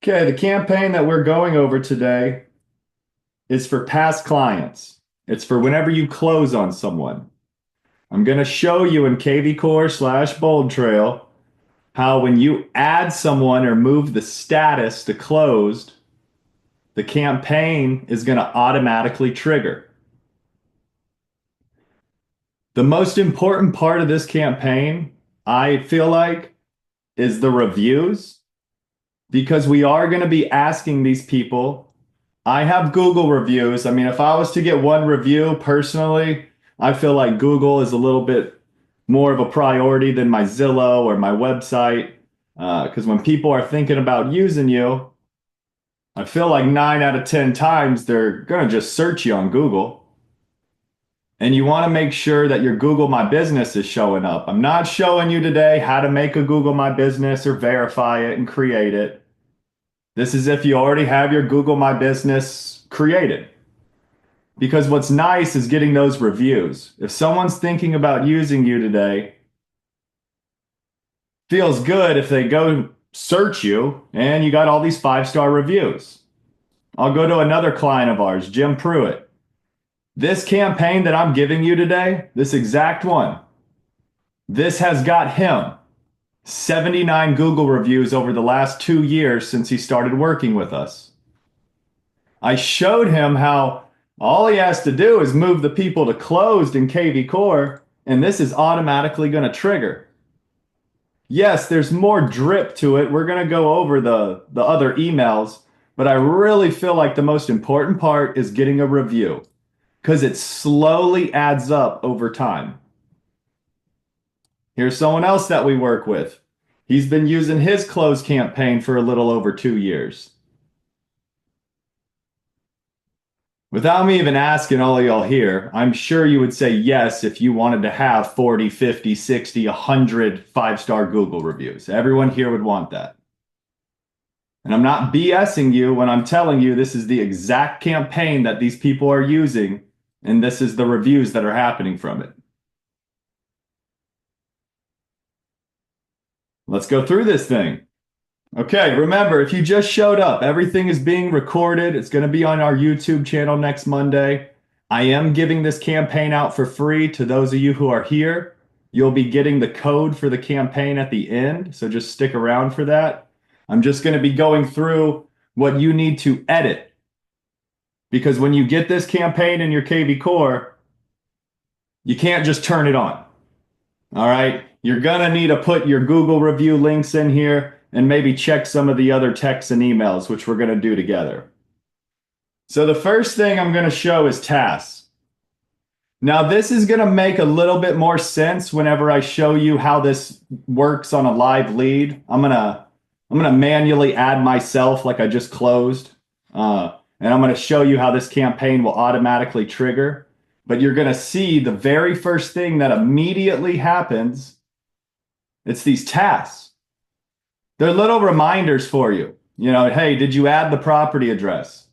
Okay, the campaign that we're going over today is for past clients. It's for whenever you close on someone. I'm going to show you in kvCORE slash Boldtrail how when you add someone or move the status to closed, the campaign is going to automatically trigger. The most important part of this campaign, I feel like, is the reviews because we are going to be asking these people. I have Google reviews. I mean, if I was to get one review personally, I feel like Google is a little bit more of a priority than my Zillow or my website. Because when people are thinking about using you, I feel like 9 out of 10 times they're going to just search you on Google. And you want to make sure that your Google My Business is showing up. I'm not showing you today how to make a Google My Business or verify it and create it. This is if you already have your Google My Business created. Because what's nice is getting those reviews. If someone's thinking about using you today, feels good if they go search you and you got all these 5-star reviews. I'll go to another client of ours, Jim Pruitt. This campaign that I'm giving you today, this exact one, this has got him 79 Google reviews over the last 2 years since he started working with us. I showed him how all he has to do is move the people to closed in kvCORE, and this is automatically going to trigger. Yes, there's more drip to it. We're going to go over the other emails, but I really feel like the most important part is getting a review because it slowly adds up over time. Here's someone else that we work with. He's been using his close campaign for a little over 2 years. Without me even asking all of y'all here, I'm sure you would say yes if you wanted to have 40, 50, 60, 100 5-star Google reviews. Everyone here would want that. And I'm not BSing you when I'm telling you this is the exact campaign that these people are using, and this is the reviews that are happening from it. Let's go through this thing. Okay, remember, if you just showed up, everything is being recorded. It's going to be on our YouTube channel next Monday. I am giving this campaign out for free to those of you who are here. You'll be getting the code for the campaign at the end, so just stick around for that. I'm just going to be going through what you need to edit. Because when you get this campaign in your kvCORE, you can't just turn it on. All right? You're going to need to put your Google review links in here and maybe check some of the other texts and emails, which we're going to do together. So the first thing I'm going to show is tasks. Now, this is going to make a little bit more sense whenever I show you how this works on a live lead. I'm gonna manually add myself like I just closed. And I'm going to show you how this campaign will automatically trigger. But you're going to see the very first thing that immediately happens. It's these tasks. They're little reminders for you. You know, hey, did you add the property address?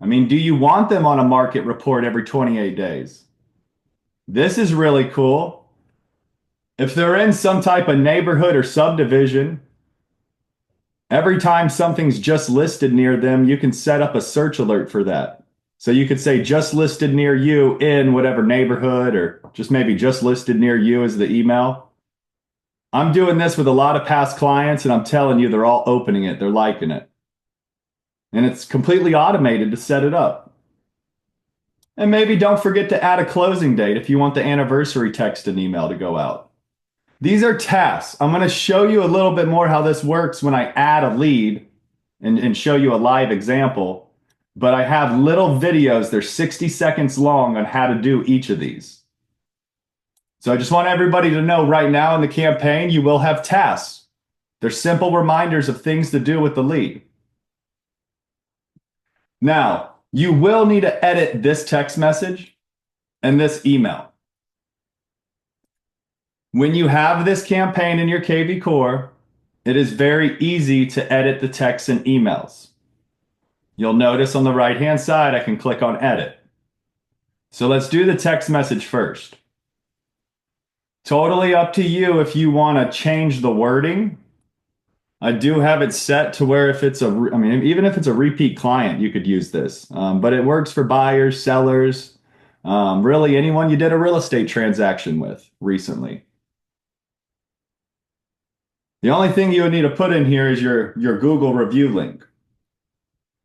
I mean, do you want them on a market report every 28 days? This is really cool. If they're in some type of neighborhood or subdivision, every time something's just listed near them, you can set up a search alert for that. So you could say just listed near you in whatever neighborhood, or just maybe just listed near you as the email. I'm doing this with a lot of past clients, and I'm telling you, they're all opening it. They're liking it. And it's completely automated to set it up. And maybe don't forget to add a closing date if you want the anniversary text and email to go out. These are tasks. I'm going to show you a little bit more how this works when I add a lead and show you a live example. But I have little videos. They're 60 seconds long on how to do each of these. So I just want everybody to know right now in the campaign, you will have tasks. They're simple reminders of things to do with the lead. Now, you will need to edit this text message and this email. When you have this campaign in your kvCORE, it is very easy to edit the texts and emails. You'll notice on the right-hand side, I can click on edit. So let's do the text message first. Totally up to you if you want to change the wording. I do have it set to where if it's I mean, even if it's a repeat client, you could use this. But it works for buyers, sellers, really anyone you did a real estate transaction with recently. The only thing you would need to put in here is your Google review link.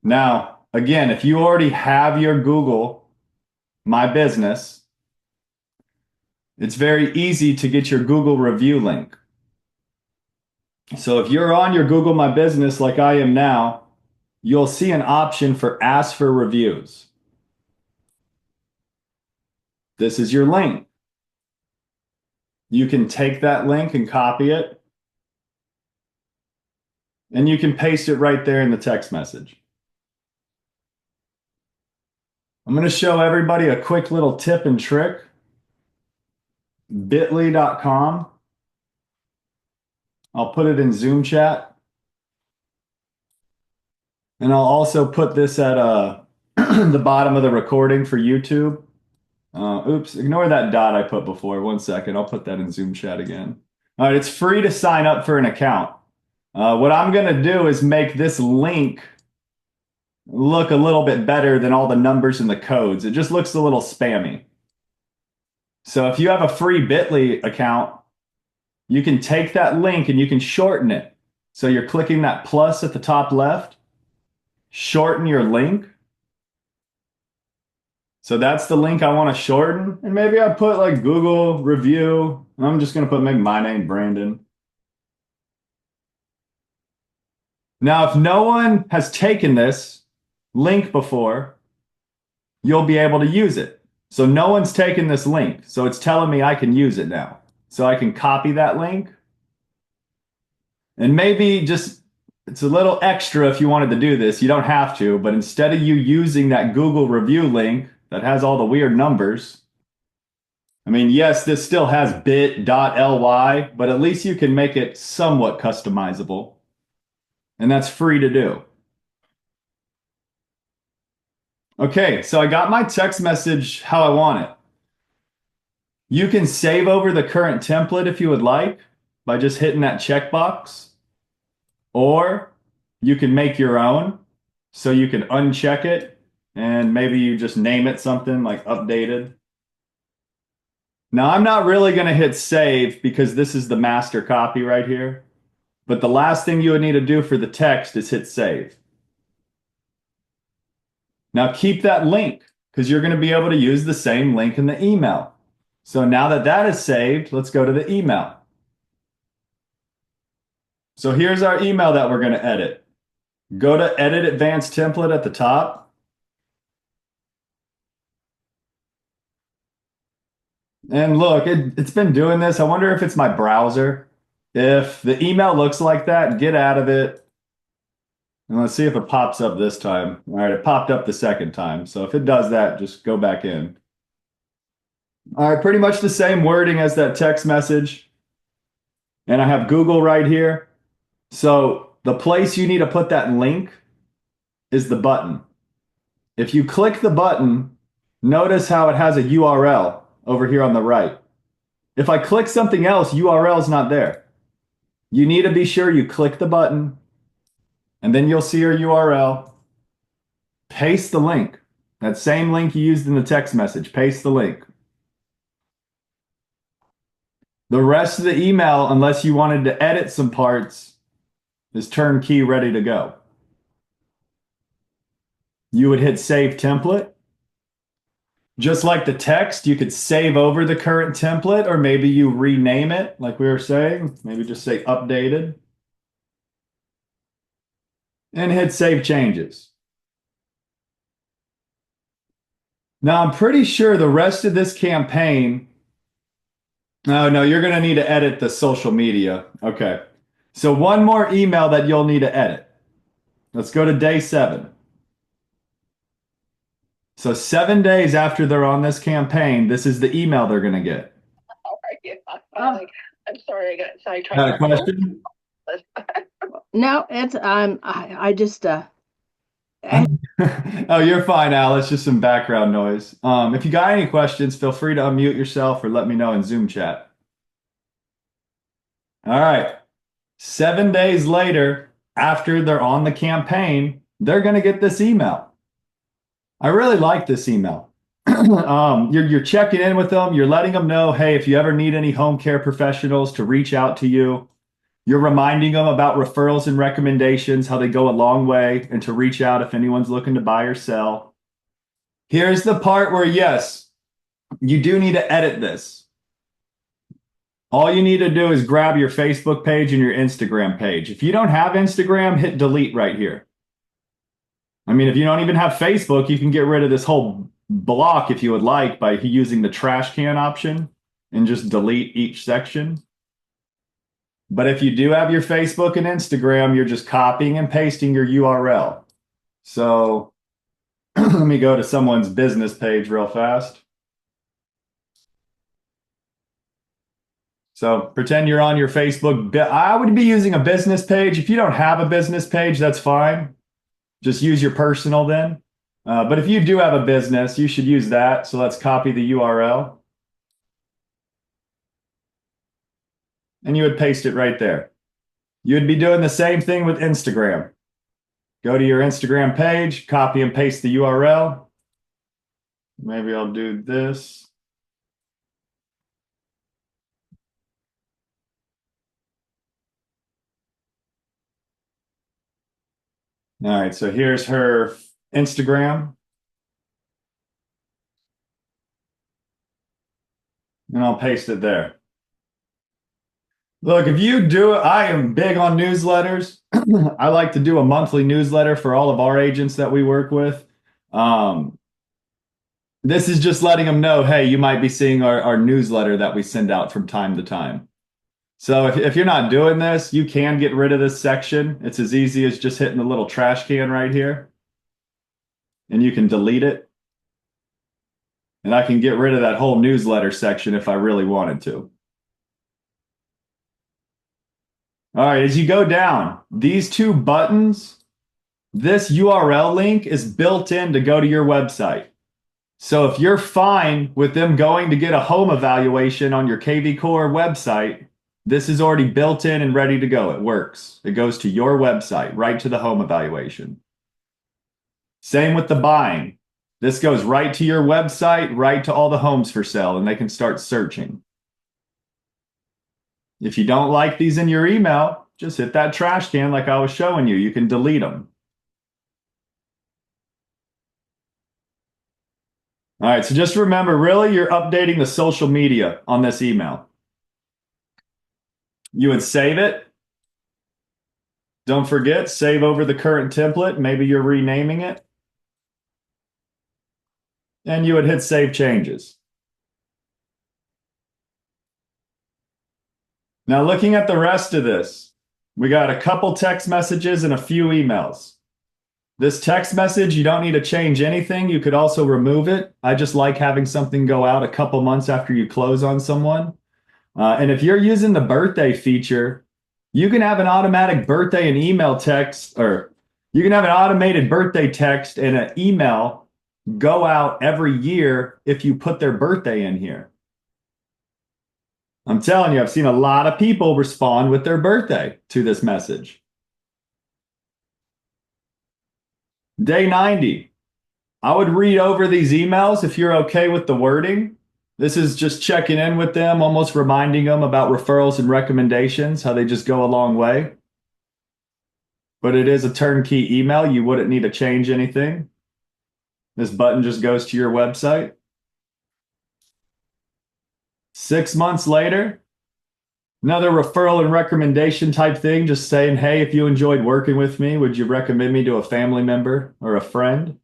Now, again, if you already have your Google My Business, it's very easy to get your Google review link. So if you're on your Google My Business like I am now, you'll see an option for Ask for Reviews. This is your link. You can take that link and copy it, and you can paste it right there in the text message. I'm going to show everybody a quick little tip and trick. bit.ly.com. I'll put it in Zoom chat. And I'll also put this at the bottom of the recording for YouTube. Oops, ignore that dot I put before. 1 second, I'll put that in Zoom chat again. All right, it's free to sign up for an account. What I'm going to do is make this link look a little bit better than all the numbers and the codes. It just looks a little spammy. So if you have a free Bitly account, you can take that link and you can shorten it. So you're clicking that plus at the top left, shorten your link. So that's the link I want to shorten. And maybe I put like Google review. I'm just going to put maybe my name, Brandon. Now, if no one has taken this link before, you'll be able to use it. So no one's taken this link. So it's telling me I can use it now. So I can copy that link. And maybe just, it's a little extra if you wanted to do this. You don't have to, but instead of you using that Google review link that has all the weird numbers, I mean, yes, this still has bit.ly, but at least you can make it somewhat customizable. And that's free to do. Okay, so I got my text message how I want it. You can save over the current template if you would like by just hitting that checkbox, or you can make your own. So you can uncheck it and maybe you just name it something like updated. Now, I'm not really going to hit save because this is the master copy right here. But the last thing you would need to do for the text is hit save. Now keep that link because you're going to be able to use the same link in the email. So now that that is saved, let's go to the email. So here's our email that we're going to edit. Go to Edit Advanced Template at the top. And look, it's been doing this. I wonder if it's my browser. If the email looks like that, get out of it. And let's see if it pops up this time. All right, it popped up the second time. So if it does that, just go back in. All right, pretty much the same wording as that text message. And I have Google right here. So the place you need to put that link is the button. If you click the button, notice how it has a URL over here on the right. If I click something else, URL is not there. You need to be sure you click the button, and then you'll see your URL. Paste the link. That same link you used in the text message, paste the link. The rest of the email, unless you wanted to edit some parts, is turnkey ready to go. You would hit Save Template. Just like the text, you could save over the current template, or maybe you rename it, like we were saying. Maybe just say Updated. And hit Save Changes. Now, I'm pretty sure the rest of this campaign... Oh, no, you're going to need to edit the social media. Okay. So one more email that you'll need to edit. Let's go to day 7. So 7 days after they're on this campaign, this is the email they're going to get. All right, yeah. I'm sorry, I got sidetracked. Got a question? No, it's I just Oh, you're fine, Al. It's just some background noise. If you got any questions, feel free to unmute yourself or let me know in Zoom chat. All right. 7 days later, after they're on the campaign, they're going to get this email. I really like this email. You're checking in with them. You're letting them know, hey, if you ever need any home care professionals to reach out to you. You're reminding them about referrals and recommendations, how they go a long way, and to reach out if anyone's looking to buy or sell. Here's the part where, yes, you do need to edit this. All you need to do is grab your Facebook page and your Instagram page. If you don't have Instagram, hit delete right here. I mean, if you don't even have Facebook, you can get rid of this whole block if you would like by using the trash can option and just delete each section. But if you do have your Facebook and Instagram, you're just copying and pasting your URL. So let me go to someone's business page real fast. So pretend you're on your Facebook. I would be using a business page. If you don't have a business page, that's fine. Just use your personal then. But if you do have a business, you should use that. So let's copy the URL. And you would paste it right there. You would be doing the same thing with Instagram. Go to your Instagram page, copy and paste the URL. Maybe I'll do this. All right, so here's her Instagram. And I'll paste it there. Look, if you do it, I am big on newsletters. I like to do a monthly newsletter for all of our agents that we work with. This is just letting them know, hey, you might be seeing our newsletter that we send out from time to time. So if you're not doing this, you can get rid of this section. It's as easy as just hitting the little trash can right here. And you can delete it. And I can get rid of that whole newsletter section if I really wanted to. All right, as you go down, these two buttons, this URL link is built in to go to your website. So if you're fine with them going to get a home evaluation on your kvCORE website, this is already built in and ready to go. It works. It goes to your website, right to the home evaluation. Same with the buying. This goes right to your website, right to all the homes for sale, and they can start searching. If you don't like these in your email, just hit that trash can like I was showing you. You can delete them. All right, so just remember, really, you're updating the social media on this email. You would save it. Don't forget, save over the current template. Maybe you're renaming it. And you would hit Save Changes. Now, looking at the rest of this, we got a couple text messages and a few emails. This text message, you don't need to change anything. You could also remove it. I just like having something go out a couple months after you close on someone. And if you're using the birthday feature, you can have an automatic birthday and email text, or you can have an automated birthday text and an email go out every year if you put their birthday in here. I'm telling you, I've seen a lot of people respond with their birthday to this message. Day 90. I would read over these emails if you're okay with the wording. This is just checking in with them, almost reminding them about referrals and recommendations, how they just go a long way. But it is a turnkey email. You wouldn't need to change anything. This button just goes to your website. 6 months later, another referral and recommendation type thing, just saying, hey, if you enjoyed working with me, would you recommend me to a family member or a friend?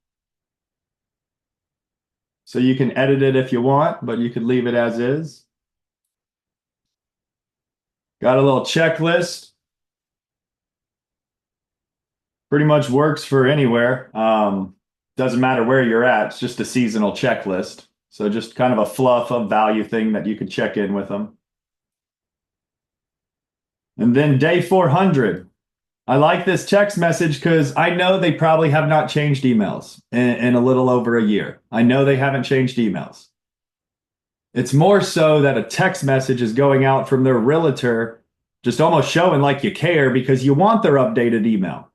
So you can edit it if you want, but you could leave it as is. Got a little checklist. Pretty much works for anywhere. Doesn't matter where you're at. It's just a seasonal checklist. So just kind of a fluff of value thing that you could check in with them. And then day 400. I like this text message because I know they probably have not changed emails in a little over a year. I know they haven't changed emails. It's more so that a text message is going out from their realtor Just almost showing like you care because you want their updated email.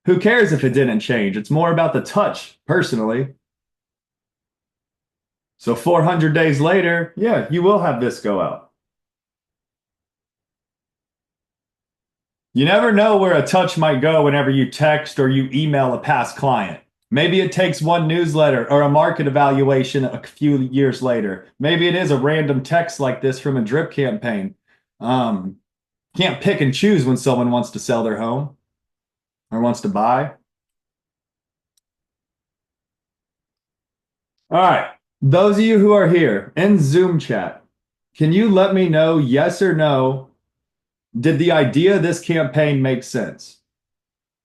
Who cares if it didn't change? It's more about the touch, personally. So 400 days later, yeah, you will have this go out. You never know where a touch might go whenever you text or you email a past client. Maybe it takes one newsletter or a market evaluation a few years later. Maybe it is a random text like this from a drip campaign. Can't pick and choose when someone wants to sell their home or wants to buy. All right. Those of you who are here in Zoom chat, can you let me know, yes or no, did the idea of this campaign make sense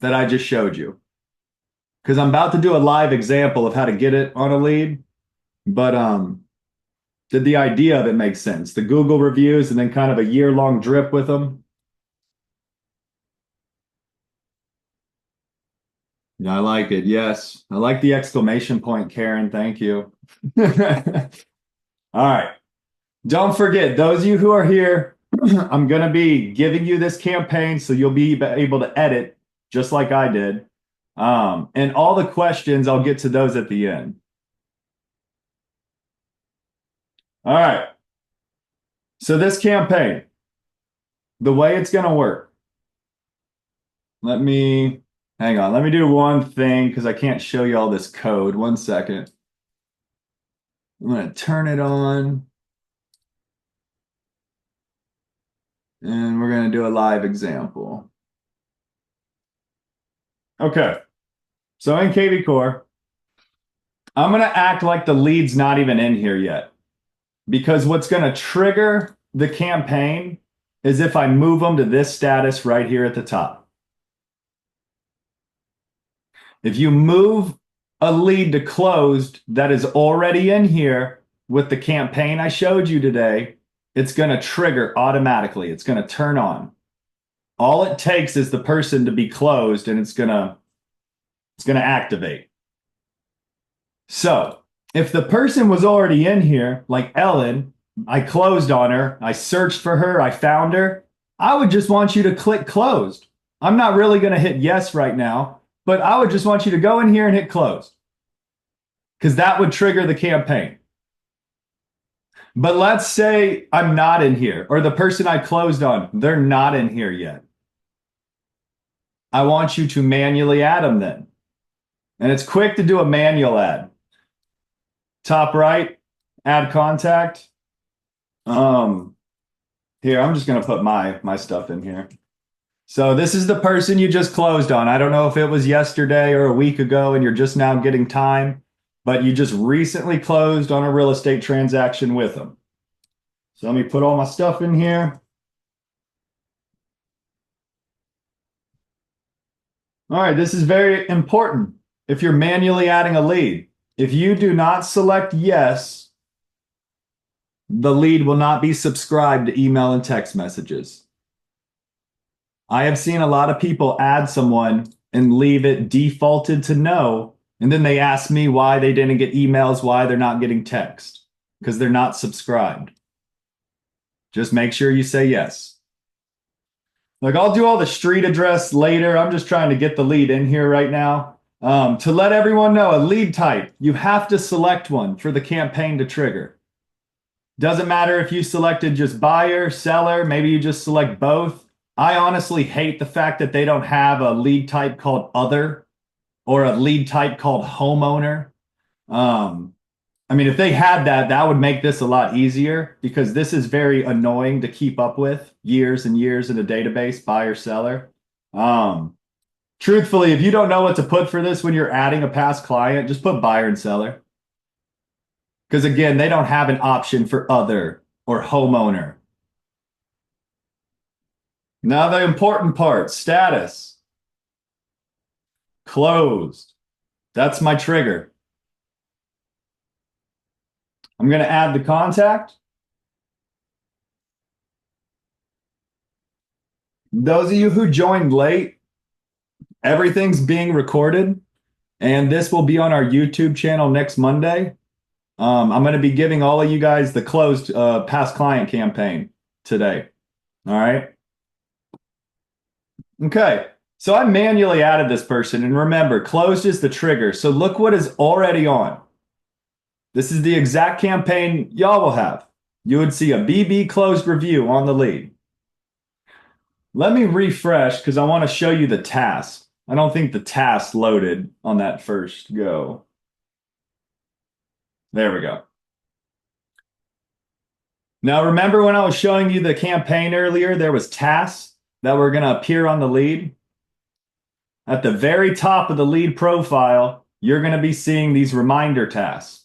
that I just showed you? Because I'm about to do a live example of how to get it on a lead, but did the idea of it make sense? The Google reviews and then kind of a year-long drip with them. Yeah, I like it. Yes. I like the exclamation point, Karen. Thank you. All right. Don't forget, those of you who are here, I'm going to be giving you this campaign so you'll be able to edit just like I did. And all the questions, I'll get to those at the end. All right. So this campaign, the way it's going to work. Hang on. Let me do one thing because I can't show you all this code. 1 second. I'm going to turn it on. And we're going to do a live example. Okay. So in kvCORE, I'm going to act like the lead's not even in here yet. Because what's going to trigger the campaign is if I move them to this status right here at the top. If you move a lead to closed that is already in here with the campaign I showed you today, it's going to trigger automatically. It's going to turn on. All it takes is the person to be closed and it's going to activate. So if the person was already in here, like Ellen, I closed on her, I searched for her, I found her, I would just want you to click closed. I'm not really going to hit yes right now, but I would just want you to go in here and hit closed because that would trigger the campaign. But let's say I'm not in here or the person I closed on, they're not in here yet. I want you to manually add them then. And it's quick to do a manual add. Top right, add contact. Here, I'm just going to put my stuff in here. So this is the person you just closed on. I don't know if it was yesterday or a week ago and you're just now getting time, but you just recently closed on a real estate transaction with them. So let me put all my stuff in here. All right, this is very important. If you're manually adding a lead, if you do not select yes, the lead will not be subscribed to email and text messages. I have seen a lot of people add someone and leave it defaulted to no, and then they ask me why they didn't get emails, why they're not getting text, because they're not subscribed. Just make sure you say yes. Like I'll do all the street address later. I'm just trying to get the lead in here right now. To let everyone know, a lead type, you have to select one for the campaign to trigger. Doesn't matter if you selected just buyer, seller, maybe you just select both. I honestly hate the fact that they don't have a lead type called other or a lead type called homeowner. I mean, if they had that, that would make this a lot easier because this is very annoying to keep up with years and years in a database, buyer, seller. Truthfully, if you don't know what to put for this when you're adding a past client, just put buyer and seller. Because again, they don't have an option for other or homeowner. Now the important part, status. Closed. That's my trigger. I'm going to add the contact. Those of you who joined late, everything's being recorded, and this will be on our YouTube channel next Monday. I'm going to be giving all of you guys the closed past client campaign today. All right. Okay, so I manually added this person, and remember, closed is the trigger. So look what is already on. This is the exact campaign y'all will have. You would see a BB closed review on the lead. Let me refresh because I want to show you the task. I don't think the task loaded on that first go. There we go. Now, remember when I was showing you the campaign earlier, there was tasks that were going to appear on the lead? At the very top of the lead profile, you're going to be seeing these reminder tasks.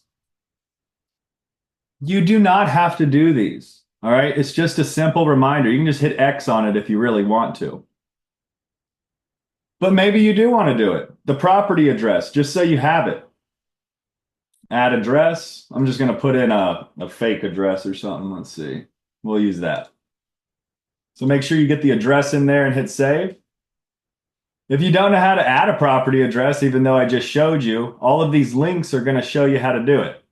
You do not have to do these. All right. It's just a simple reminder. You can just hit X on it if you really want to. But maybe you do want to do it. The property address, just so you have it. Add address. I'm just going to put in a fake address or something. Let's see. We'll use that. So make sure you get the address in there and hit save. If you don't know how to add a property address, even though I just showed you, all of these links are going to show you how to do it.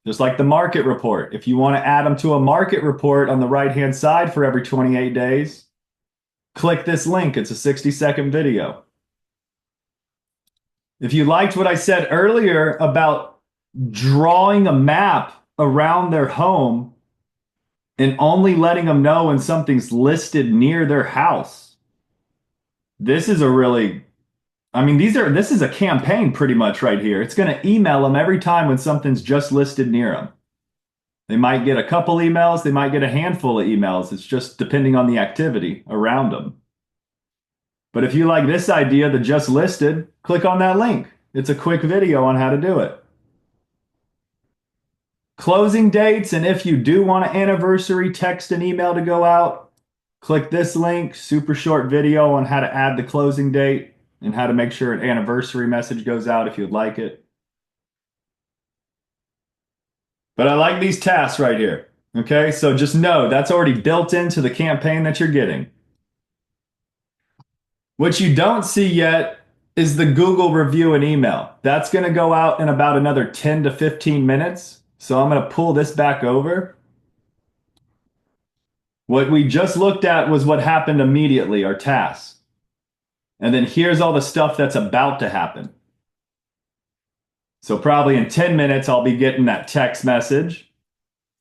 Just like the market report. If you want to add them to a market report on the right-hand side for every 28 days, click this link. It's a 60-second video. If you liked what I said earlier about drawing a map around their home and only letting them know when something's listed near their house, this is a really, this is a campaign pretty much right here. It's going to email them every time when something's just listed near them. They might get a couple emails, they might get a handful of emails. It's just depending on the activity around them. But if you like this idea, the just listed, click on that link. It's a quick video on how to do it. Closing dates, and if you do want an anniversary text and email to go out, click this link, super short video on how to add the closing date and how to make sure an anniversary message goes out if you'd like it. But I like these tasks right here. Okay, so just know that's already built into the campaign that you're getting. What you don't see yet is the Google review and email. That's going to go out in about another 10 to 15 minutes. So I'm going to pull this back over. What we just looked at was what happened immediately, our tasks. And then here's all the stuff that's about to happen. So probably in 10 minutes, I'll be getting that text message.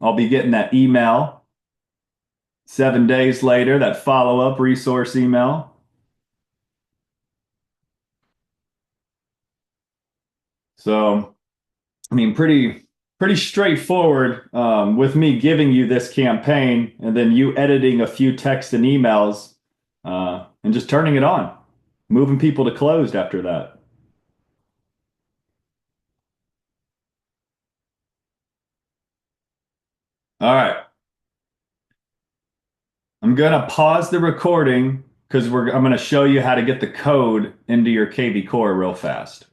I'll be getting that email. 7 days later, that follow-up resource email. So, pretty straightforward with me giving you this campaign and then you editing a few texts and emails and just turning it on, moving people to closed after that. All right. I'm going to pause the recording because I'm going to show you how to get the code into your kvCORE real fast.